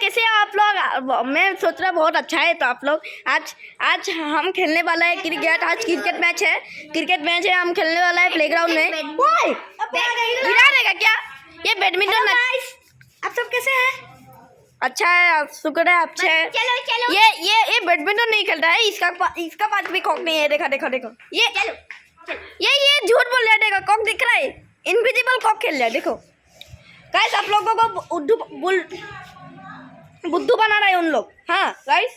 कैसे हैं आप लोग? मैं सोच रहा बहुत अच्छा है। तो आप लोग आज हम खेलने वाला है क्रिकेट। आज क्रिकेट मैच है हम खेलने वाला है प्लेग्राउंड में। गिरा देगा क्या? ये बैडमिंटन। आप सब कैसे हैं? अच्छा है, शुक्र है अच्छे है। चलो चलो ये बैडमिंटन नहीं खेलता है। इसका पास भी कॉक नहीं है। देखो ये झूठ बोल रहा है। देखो कॉक दिख रहा है, इनविजिबल कॉक खेल रहा है। देखो गाइस, आप लोगों को बुद्धू बना रहा है उन लोग। हाँ गाइस,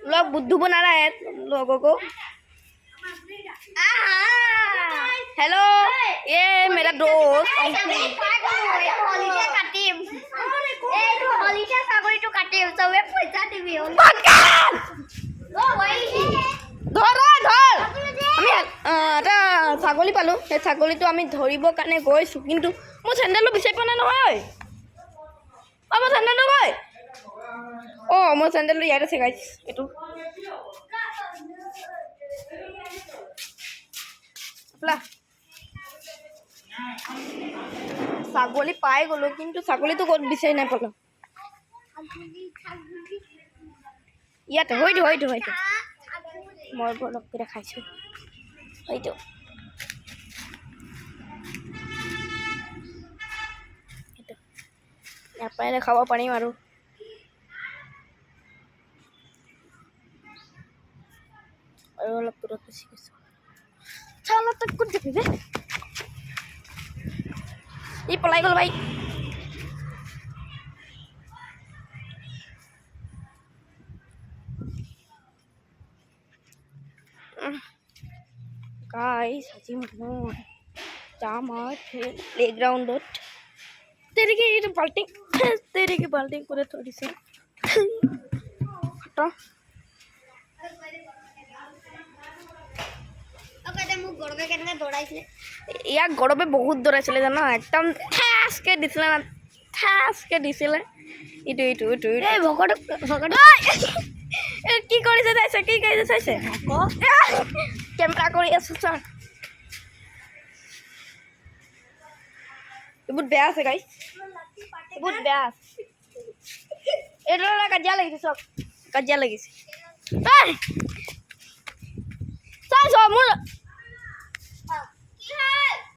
लोग बुद्धू बना रहा है उन लोगों को। हेलो, ये मेरा दोस्त। ছাগলী পালোঁ। সেই ছাগলীটো আমি ধৰিবৰ কাৰণে গৈছোঁ, কিন্তু মোৰ চেণ্ডেলটো বিচাৰি পোৱা নাই নহয়। মোৰ চেণ্ডেলটো গৈ মোৰ চেণ্ডেলটো ইয়াত আছে গাইছ। এইটো ছাগলী পাই গ'লোঁ, কিন্তু ছাগলীটো ক'ত বিচাৰি নাই পালোঁ। ইয়াতে হয়তো মই অলপকৈ দেখাইছোঁ। হয়তো ইয়াৰ পৰাই দেখাব পাৰিম আৰু অলপ দূৰত গুচি গৈছোঁ। চালা তই ক'ত যাবি বে? ই পলাই গ'ল ভাই। গাইছ, আজি মই যাম আৰু প্লেগ্ৰাউণ্ডত। তেৰিকে এইটো বাল্টিং কৰি থৈ দিছে। ইয়াক গৰমে বহুত দৌৰাইছিলে জানো, একদম ঠাচকে দিছিলে ইটো কি কৰিছে চাইছে কেমেৰা কৰি আছো চা। বহুত বেয়া আছে গাইছ, বহুত বেয়া আছে। এইটো কাজিয়া লাগিছে, চব কাজিয়া লাগিছে। চাইছ মোৰ